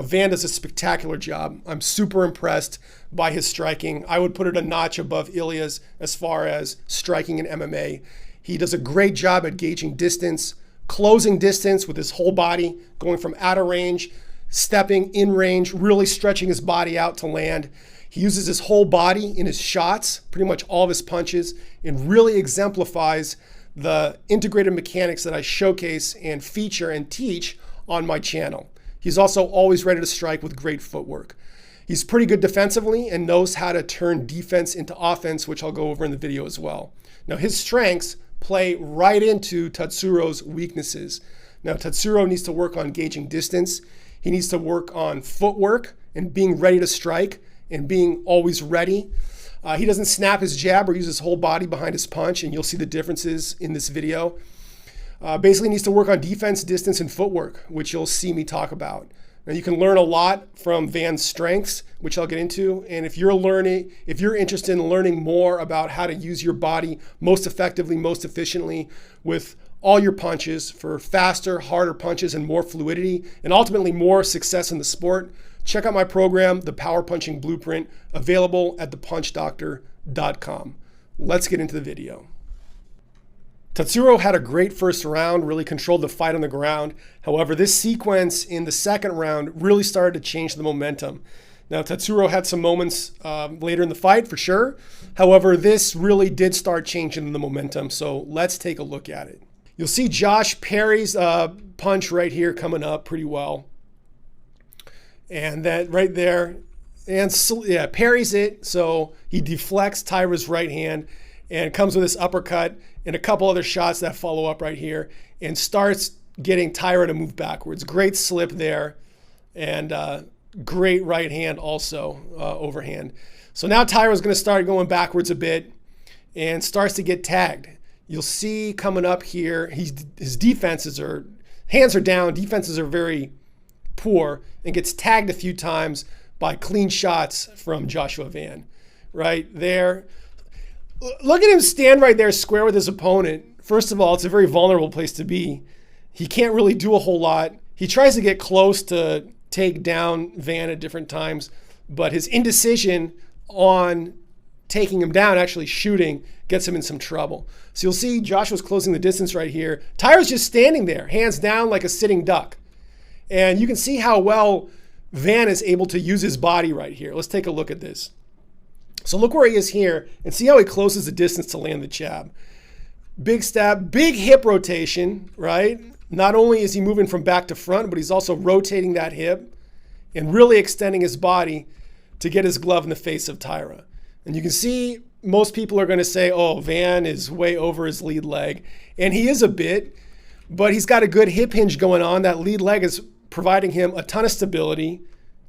Van does a spectacular job. I'm super impressed by his striking. I would put it a notch above Ilia's as far as striking in MMA. He does a great job at gauging distance, closing distance with his whole body, going from out of range, stepping in range, really stretching his body out to land. He uses his whole body in his shots, pretty much all of his punches, and really exemplifies the integrated mechanics that I showcase and feature and teach on my channel. He's also always ready to strike with great footwork. He's pretty good defensively and knows how to turn defense into offense, which I'll go over in the video as well. Now, his strengths play right into Tatsuro's weaknesses. Now, Tatsuro needs to work on gauging distance. He needs to work on footwork and being ready to strike and being always ready. He doesn't snap his jab or use his whole body behind his punch, and you'll see the differences in this video. Basically needs to work on defense, distance, and footwork, which you'll see me talk about. Now, you can learn a lot from Van's strengths, which I'll get into. And if you're interested in learning more about how to use your body most effectively, most efficiently with all your punches for faster, harder punches and more fluidity, and ultimately more success in the sport, check out my program, The Power Punching Blueprint, available at thepunchdoctor.com. Let's get into the video. Tatsuro had a great first round, really controlled the fight on the ground. However, this sequence in the second round really started to change the momentum. Now, Tatsuro had some moments later in the fight for sure. However, this really did start changing the momentum. So let's take a look at it. You'll see Josh parries punch right here coming up pretty well. And that right there, and yeah, parries it. So he deflects Taira's right hand and comes with this uppercut and a couple other shots that follow up right here and starts getting Taira to move backwards. Great slip there and great right hand also, overhand. So now Taira's going to start going backwards a bit and starts to get tagged. You'll see coming up here, his defenses are, hands are down, defenses are very poor, and gets tagged a few times by clean shots from joshuavan. Right there. Look at him stand right there square with his opponent. First of all, it's a very vulnerable place to be. He can't really do a whole lot. He tries to get close to take down Van at different times, but his indecision on taking him down, actually shooting, gets him in some trouble. So you'll see Joshua's closing the distance right here. Taira's just standing there, hands down like a sitting duck. And you can see how well Van is able to use his body right here. Let's take a look at this. So look where he is here and see how he closes the distance to land the jab. Big step, big hip rotation, right? Not only is he moving from back to front, but he's also rotating that hip and really extending his body to get his glove in the face of Taira. And you can see most people are going to say, oh, Van is way over his lead leg. And he is a bit, but he's got a good hip hinge going on. That lead leg is providing him a ton of stability.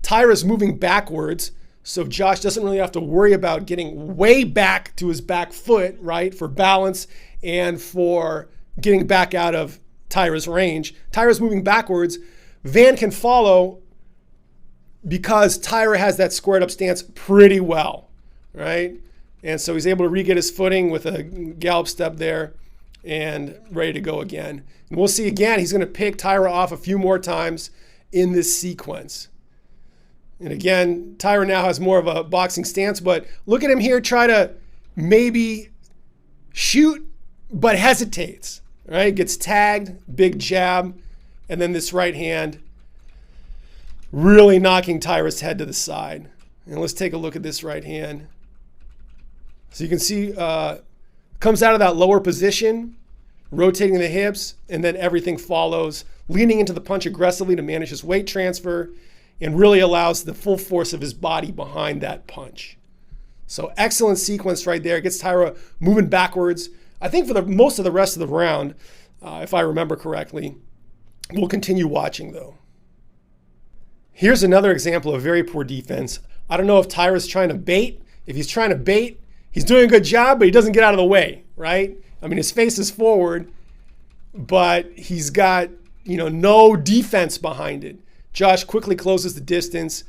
Taira's moving backwards, so Josh doesn't really have to worry about getting way back to his back foot, right, for balance and for getting back out of Taira's range. Taira's moving backwards. Van can follow because Taira has that squared up stance pretty well, right? And so he's able to re-get his footing with a gallop step there and ready to go again. And we'll see again, he's going to pick Taira off a few more times in this sequence. And again, Taira now has more of a boxing stance, but look at him here try to maybe shoot, but hesitates, right? Gets tagged, big jab, and then this right hand really knocking Taira's head to the side. And let's take a look at this right hand. So you can see comes out of that lower position, rotating the hips, and then everything follows, leaning into the punch aggressively to manage his weight transfer, and really allows the full force of his body behind that punch. So excellent sequence right there. Gets Taira moving backwards. I think for the most of the rest of the round, if I remember correctly. We'll continue watching though. Here's another example of very poor defense. I don't know if Taira's trying to bait. If he's trying to bait, he's doing a good job, but he doesn't get out of the way, right? I mean, his face is forward, but he's got, no defense behind it. Josh quickly closes the distance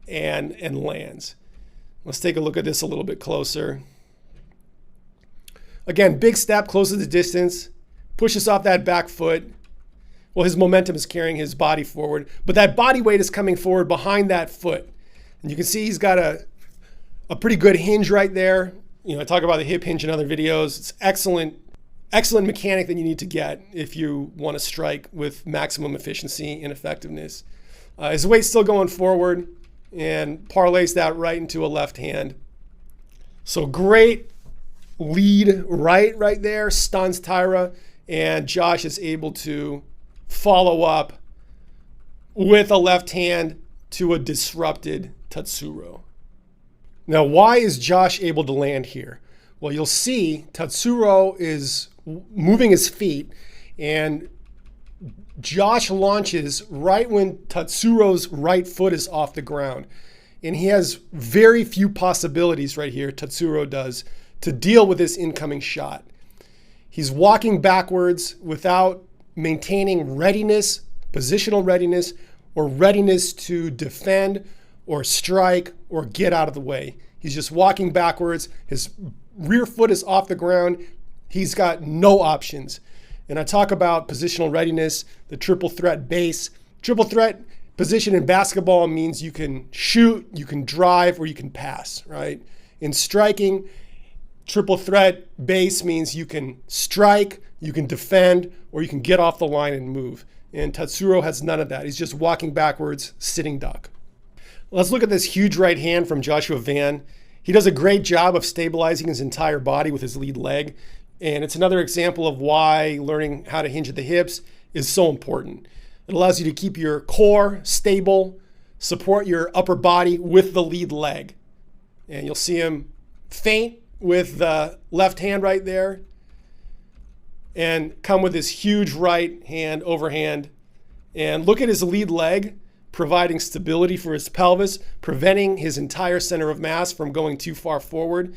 and lands. Let's take a look at this a little bit closer. Again, big step, closes the distance, pushes off that back foot, Well, his momentum is carrying his body forward, but that body weight is coming forward behind that foot. And you can see he's got a pretty good hinge right there. I talk about the hip hinge in other videos. It's excellent mechanic that you need to get if you want to strike with maximum efficiency and effectiveness. His weight's still going forward and parlays that right into a left hand. So great lead right there, stuns Taira, and Josh is able to follow up with a left hand to a disrupted Tatsuro. Now, why is Josh able to land here? Well, you'll see Tatsuro is moving his feet, and Josh launches right when Tatsuro's right foot is off the ground. And he has very few possibilities right here, Tatsuro does, to deal with this incoming shot. He's walking backwards without maintaining readiness, positional readiness, or readiness to defend or strike or get out of the way. He's just walking backwards. His rear foot is off the ground. He's got no options. And I talk about positional readiness, the triple threat base. Triple threat position in basketball means you can shoot, you can drive, or you can pass, right? In striking, triple threat base means you can strike, you can defend, or you can get off the line and move. And Tatsuro has none of that. He's just walking backwards, sitting duck. Let's look at this huge right hand from joshuavan. He does a great job of stabilizing his entire body with his lead leg. And it's another example of why learning how to hinge at the hips is so important. It allows you to keep your core stable, support your upper body with the lead leg. And you'll see him feint with the left hand right there and come with this huge right hand overhand. And look at his lead leg, providing stability for his pelvis, preventing his entire center of mass from going too far forward.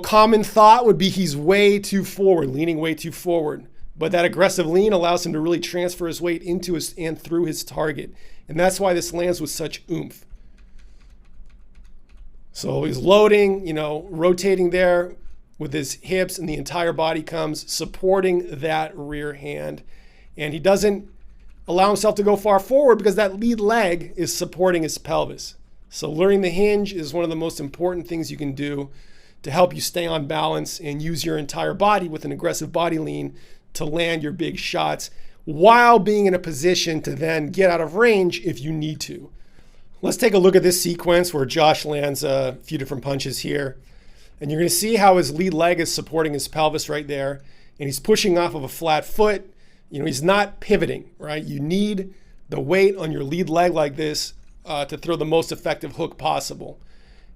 Common thought would be he's way too forward, leaning way too forward. But that aggressive lean allows him to really transfer his weight into his and through his target. And that's why this lands with such oomph. So he's loading, rotating there with his hips, and the entire body comes supporting that rear hand. And he doesn't allow himself to go far forward because that lead leg is supporting his pelvis. So learning the hinge is one of the most important things you can do to help you stay on balance and use your entire body with an aggressive body lean to land your big shots while being in a position to then get out of range if you need to. Let's take a look at this sequence where Josh lands a few different punches here. And you're going to see how his lead leg is supporting his pelvis right there. And he's pushing off of a flat foot. He's not pivoting, right? You need the weight on your lead leg like this to throw the most effective hook possible.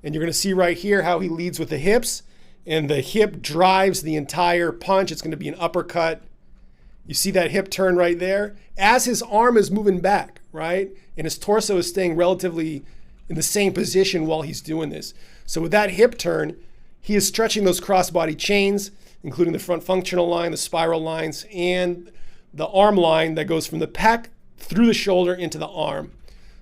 And you're going to see right here how he leads with the hips. And the hip drives the entire punch. It's going to be an uppercut. You see that hip turn right there? As his arm is moving back, right? And his torso is staying relatively in the same position while he's doing this. So with that hip turn, he is stretching those crossbody chains, including the front functional line, the spiral lines, and the arm line that goes from the pec through the shoulder into the arm.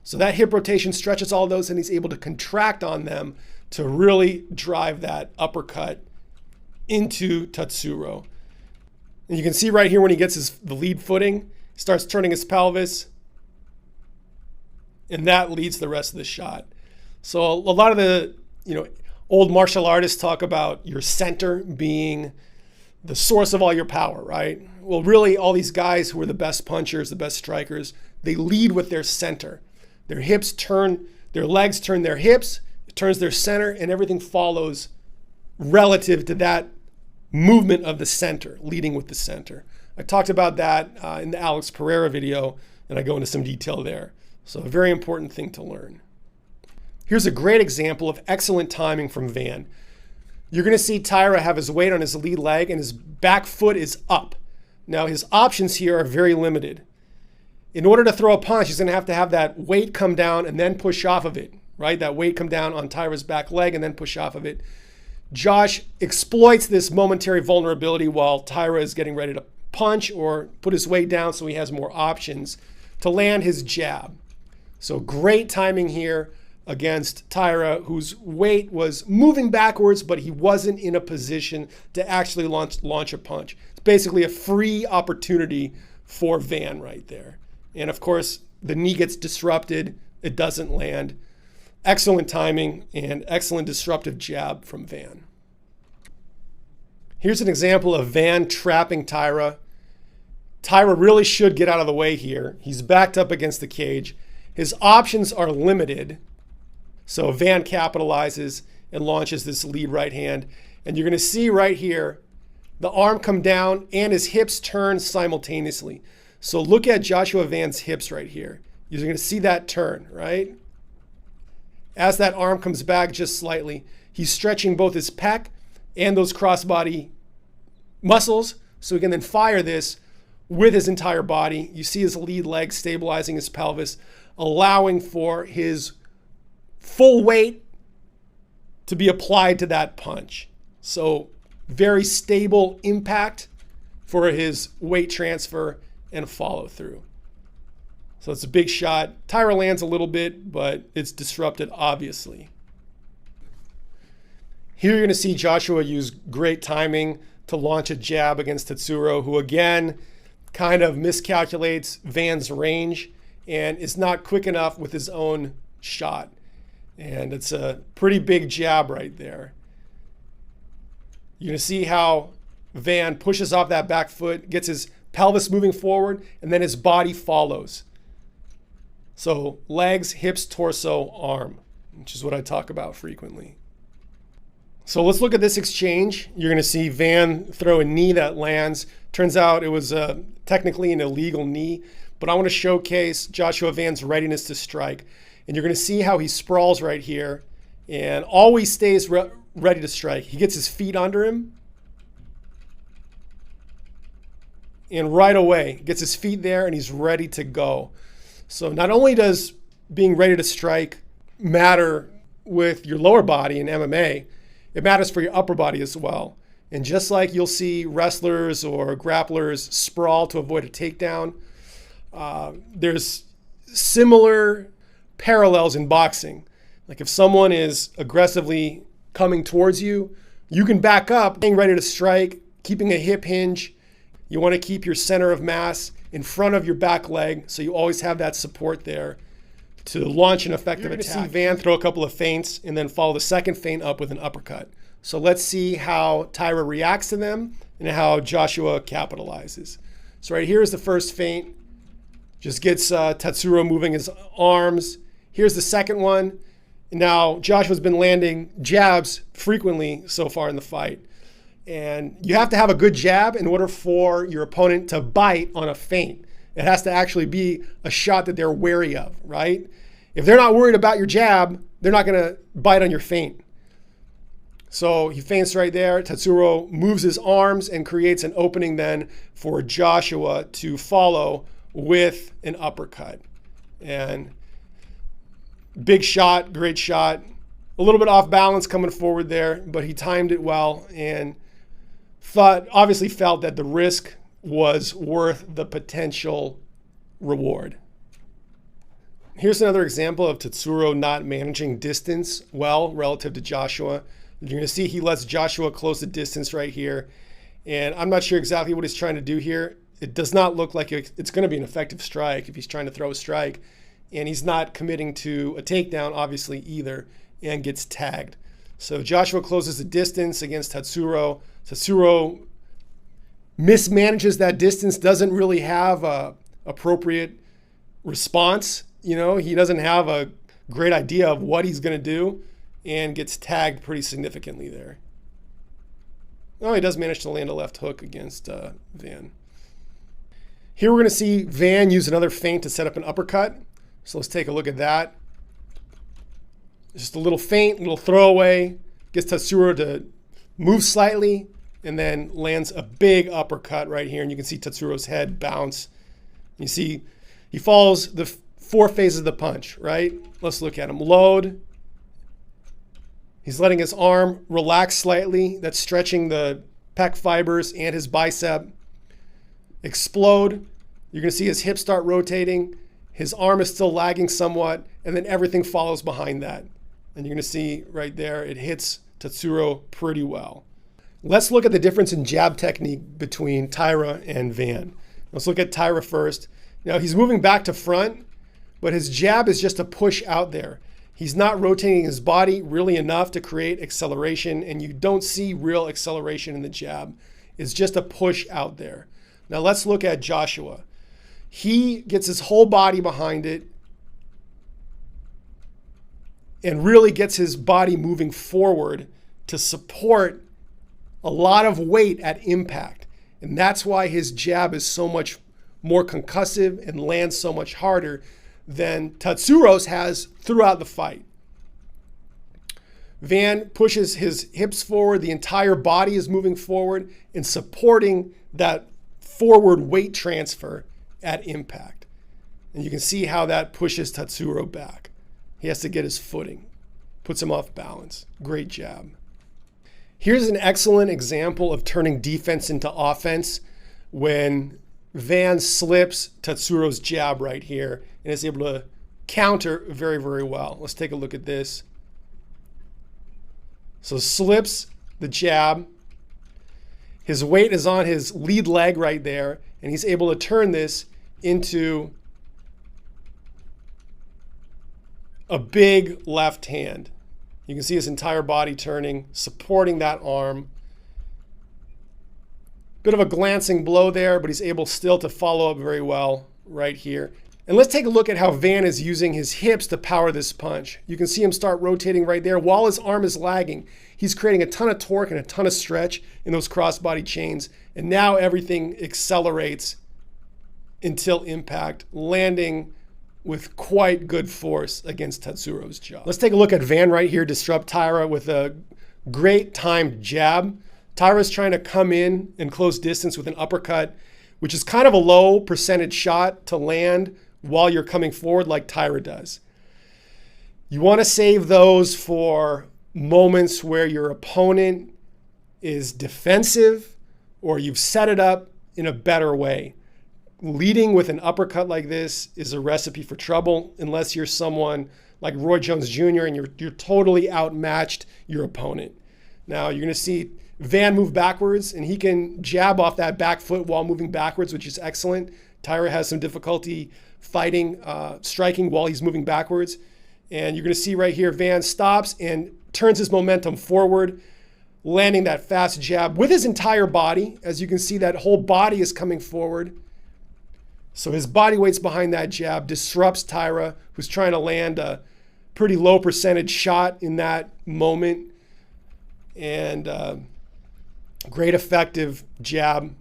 So that hip rotation stretches all those, and he's able to contract on them to really drive that uppercut into Tatsuro. And you can see right here when he gets the lead footing, starts turning his pelvis, and that leads the rest of the shot. So a lot of the old martial artists talk about your center being the source of all your power, right? Well, really, all these guys who are the best punchers, the best strikers, they lead with their center. Their hips turn, their legs turn their hips, it turns their center, and everything follows relative to that movement of the center, leading with the center. I talked about that in the Alex Pereira video, and I go into some detail there. So a very important thing to learn. Here's a great example of excellent timing from Van. You're going to see Taira have his weight on his lead leg, and his back foot is up. Now, his options here are very limited. In order to throw a punch, he's going to have that weight come down and then push off of it, right? That weight come down on Taira's back leg and then push off of it. Josh exploits this momentary vulnerability while Taira is getting ready to punch or put his weight down so he has more options to land his jab. So great timing here against Taira, whose weight was moving backwards, but he wasn't in a position to actually launch a punch. His basically a free opportunity for Van right there. And of course, the knee gets disrupted. It doesn't land. Excellent timing and excellent disruptive jab from Van. Here's an example of Van trapping Taira. Taira really should get out of the way here. He's backed up against the cage. His options are limited. So Van capitalizes and launches this lead right hand. And you're going to see right here, the arm come down and his hips turn simultaneously. So look at Joshua Van's hips right here. You're going to see that turn, right? As that arm comes back just slightly, he's stretching both his pec and those crossbody muscles so he can then fire this with his entire body. You see his lead leg stabilizing his pelvis, allowing for his full weight to be applied to that punch. So very stable impact for his weight transfer and follow through. So it's a big shot. Taira lands a little bit, but it's disrupted, obviously. Here you're going to see Joshua use great timing to launch a jab against Tatsuro, who again kind of miscalculates Van's range and is not quick enough with his own shot. And it's a pretty big jab right there. You're going to see how Van pushes off that back foot, gets his pelvis moving forward, and then his body follows. So legs, hips, torso, arm, which is what I talk about frequently. So let's look at this exchange. You're going to see Van throw a knee that lands. Turns out it was technically an illegal knee, but I want to showcase Joshua Van's readiness to strike. And you're going to see how he sprawls right here and always stays ready to strike. He gets his feet under him and right away gets his feet there and he's ready to go. So not only does being ready to strike matter with your lower body in MMA, it matters for your upper body as well. And just like you'll see wrestlers or grapplers sprawl to avoid a takedown, there's similar parallels in boxing. Like if someone is aggressively coming towards you, you can back up, being ready to strike, keeping a hip hinge. You want to keep your center of mass in front of your back leg, so you always have that support there to launch an effective attack. You're going to see Van throw a couple of feints and then follow the second feint up with an uppercut. So let's see how Taira reacts to them and how Joshua capitalizes. So right here is the first feint. Just gets Tatsuro moving his arms. Here's the second one. Now, Joshua's been landing jabs frequently so far in the fight. And you have to have a good jab in order for your opponent to bite on a feint. It has to actually be a shot that they're wary of, right? If they're not worried about your jab, they're not going to bite on your feint. So he feints right there. Tatsuro moves his arms and creates an opening then for Joshua to follow with an uppercut. And big shot, great shot. A little bit off balance coming forward there, but he timed it well and obviously felt that the risk was worth the potential reward. Here's another example of Tatsuro not managing distance well relative to Joshua. You're going to see he lets Joshua close the distance right here. And I'm not sure exactly what he's trying to do here. It does not look like it's going to be an effective strike if he's trying to throw a strike. And he's not committing to a takedown, obviously, either, and gets tagged. So Joshua closes the distance against Tatsuro. Tatsuro mismanages that distance, doesn't really have a appropriate response. You know, he doesn't have a great idea of what he's going to do and gets tagged pretty significantly there. Oh, he does manage to land a left hook against Van. Here we're going to see Van use another feint to set up an uppercut. So let's take a look at that. Just a little feint, little throwaway, gets Tatsuro to move slightly, and then lands a big uppercut right here. And you can see Tatsuro's head bounce. You see he follows the four phases of the punch, right? Let's look at him. Load. He's letting his arm relax slightly. That's stretching the pec fibers and his bicep. Explode. You're going to see his hips start rotating. His arm is still lagging somewhat, and then everything follows behind that. And you're going to see right there, it hits Tatsuro pretty well. Let's look at the difference in jab technique between Taira and Van. Let's look at Taira first. Now he's moving back to front, but his jab is just a push out there. He's not rotating his body really enough to create acceleration, and you don't see real acceleration in the jab. It's just a push out there. Now let's look at Joshua. He gets his whole body behind it and really gets his body moving forward to support a lot of weight at impact. And that's why his jab is so much more concussive and lands so much harder than Tatsuro's has throughout the fight. Van pushes his hips forward, the entire body is moving forward and supporting that forward weight transfer at impact. And you can see how that pushes Tatsuro back. He has to get his footing, puts him off balance. Great jab. Here's an excellent example of turning defense into offense when Van slips Tatsuro's jab right here and is able to counter very, very well. Let's take a look at this. So slips the jab. His weight is on his lead leg right there, and he's able to turn this into a big left hand. You can see his entire body turning, supporting that arm. Bit of a glancing blow there, but he's able still to follow up very well right here. And let's take a look at how Van is using his hips to power this punch. You can see him start rotating right there while his arm is lagging. He's creating a ton of torque and a ton of stretch in those crossbody chains. And now everything accelerates until impact, landing with quite good force against Tatsuro's jaw. Let's take a look at Van right here disrupt Taira with a great timed jab. Taira's trying to come in close distance with an uppercut, which is kind of a low percentage shot to land while you're coming forward like Taira does. You want to save those for moments where your opponent is defensive or you've set it up in a better way. Leading with an uppercut like this is a recipe for trouble unless you're someone like Roy Jones Jr. and you're totally outmatched your opponent. Now you're going to see Van move backwards, and he can jab off that back foot while moving backwards, which is excellent. Taira has some difficulty fighting, striking while he's moving backwards. And you're going to see right here, Van stops and turns his momentum forward, landing that fast jab with his entire body. As you can see, that whole body is coming forward. So his body weight's behind that jab, disrupts Taira, who's trying to land a pretty low percentage shot in that moment. And great effective jab.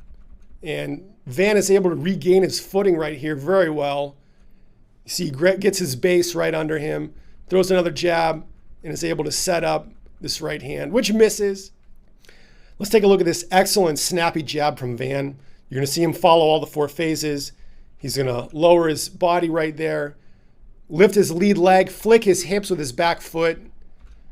And Van is able to regain his footing right here very well. You see, he gets his base right under him, throws another jab, and is able to set up this right hand, which misses. Let's take a look at this excellent snappy jab from Van. You're going to see him follow all the four phases. He's going to lower his body right there, lift his lead leg, flick his hips with his back foot,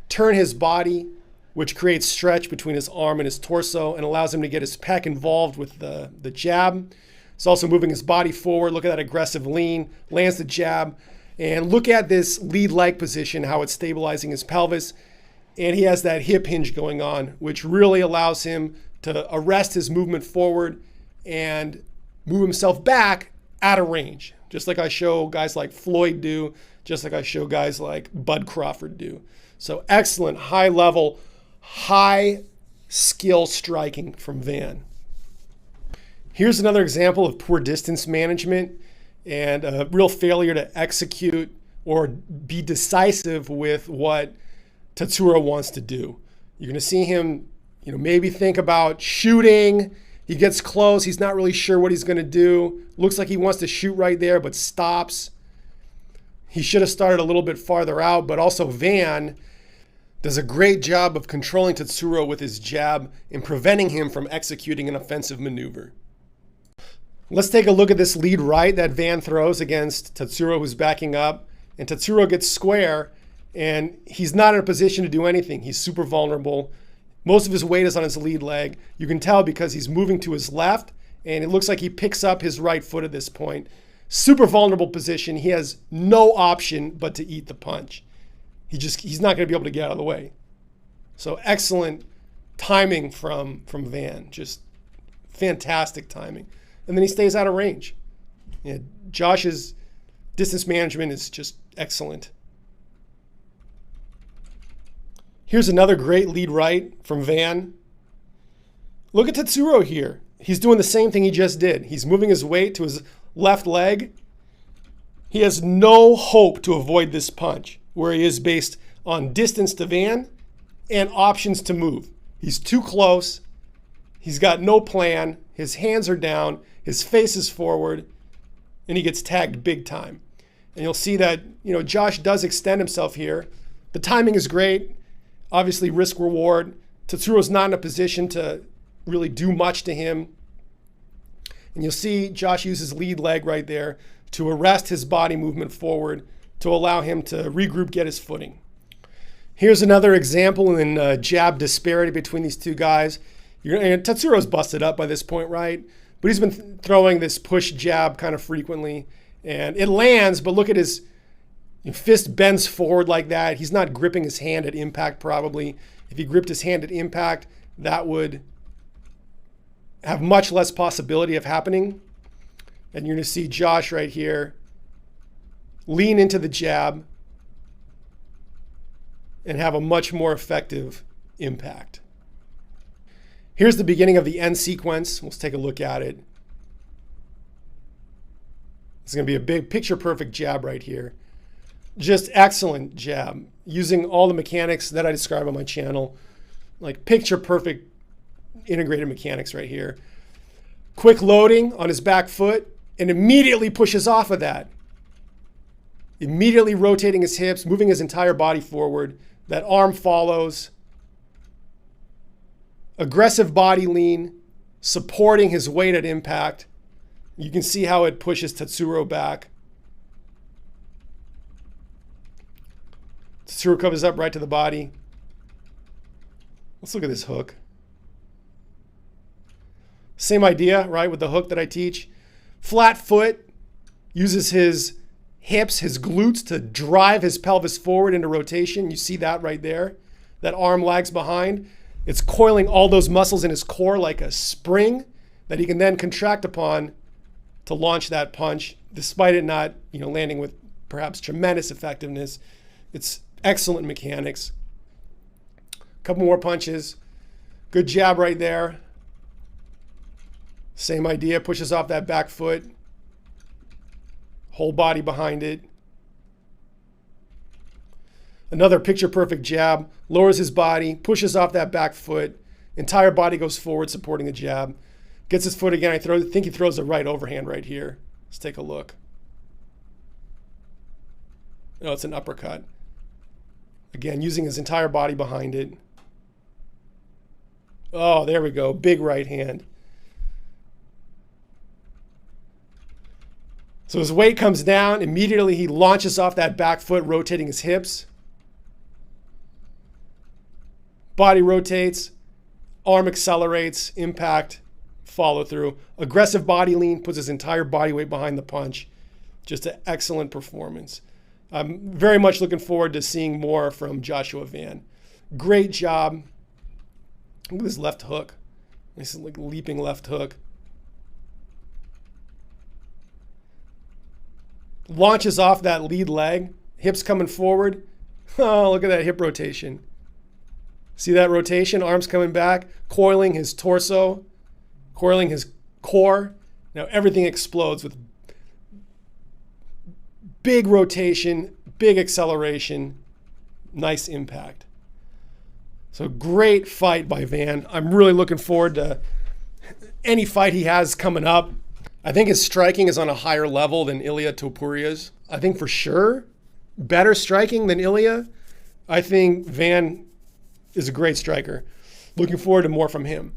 turn his body, which creates stretch between his arm and his torso and allows him to get his pec involved with the jab. He's also moving his body forward. Look at that aggressive lean, lands the jab. And look at this lead leg position, how it's stabilizing his pelvis. And he has that hip hinge going on, which really allows him to arrest his movement forward and move himself back out of range, just like I show guys like Floyd do, just like I show guys like Bud Crawford do. So excellent, high level, high skill striking from Van. Here's another example of poor distance management and a real failure to execute or be decisive with what Tatsuro wants to do. You're going to see him, maybe think about shooting. He gets close. He's not really sure what he's going to do. Looks like he wants to shoot right there, but stops. He should have started a little bit farther out, but also Van does a great job of controlling Tatsuro with his jab and preventing him from executing an offensive maneuver. Let's take a look at this lead right that Van throws against Tatsuro, who's backing up. And Tatsuro gets square, and he's not in a position to do anything. He's super vulnerable. Most of his weight is on his lead leg. You can tell because he's moving to his left, and it looks like he picks up his right foot at this point. Super vulnerable position. He has no option but to eat the punch. He's not going to be able to get out of the way. So excellent timing from Van, just fantastic timing. And then he stays out of range. Yeah, Josh's distance management is just excellent. Here's another great lead right from Van. Look at Tatsuro here. He's doing the same thing he just did. He's moving his weight to his left leg. He has no hope to avoid this punch, where he is based on distance to Van and options to move. He's too close. He's got no plan. His hands are down. His face is forward, and he gets tagged big time. And you'll see that, Josh does extend himself here. The timing is great. Obviously, risk reward. Tatsuro's not in a position to really do much to him. And you'll see Josh uses lead leg right there to arrest his body movement forward to allow him to regroup, get his footing. Here's another example in jab disparity between these two guys. And Tatsuro's busted up by this point, right? But he's been throwing this push jab kind of frequently. And it lands, but look at his fist bends forward like that. He's not gripping his hand at impact probably. If he gripped his hand at impact, that would have much less possibility of happening. And you're going to see Josh right here lean into the jab and have a much more effective impact. Here's the beginning of the end sequence. Let's take a look at it. It's going to be a big picture-perfect jab right here. Just excellent jab, using all the mechanics that I describe on my channel. Like picture-perfect integrated mechanics right here. Quick loading on his back foot and immediately pushes off of that. Immediately rotating his hips, moving his entire body forward. That arm follows. Aggressive body lean, supporting his weight at impact. You can see how it pushes Tatsuro back. Tatsuro covers up right to the body. Let's look at this hook. Same idea, right, with the hook that I teach. Flat foot, uses his hips, his glutes to drive his pelvis forward into rotation. You see that right there. That arm lags behind. It's coiling all those muscles in his core like a spring that he can then contract upon to launch that punch, despite it not, landing with perhaps tremendous effectiveness. It's excellent mechanics. A couple more punches. Good jab right there. Same idea, pushes off that back foot. Whole body behind it. Another picture-perfect jab, lowers his body, pushes off that back foot. Entire body goes forward supporting the jab. Gets his foot again. I think he throws a right overhand right here. Let's take a look. No, it's an uppercut. Again, using his entire body behind it. Oh, there we go. Big right hand. So his weight comes down. Immediately he launches off that back foot, rotating his hips. Body rotates. Arm accelerates. Impact. Follow through. Aggressive body lean. Puts his entire body weight behind the punch. Just an excellent performance. I'm very much looking forward to seeing more from Joshua Van. Great job. Look at this left hook. Nice like leaping left hook. Launches off that lead leg. Hips coming forward. Oh, look at that hip rotation. See that rotation? Arms coming back. Coiling his torso. Coiling his core. Now everything explodes with big rotation, big acceleration, nice impact. So great fight by Van. I'm really looking forward to any fight he has coming up. I think his striking is on a higher level than Ilia Topuria's. I think for sure better striking than Ilia. I think Van is a great striker. Looking forward to more from him.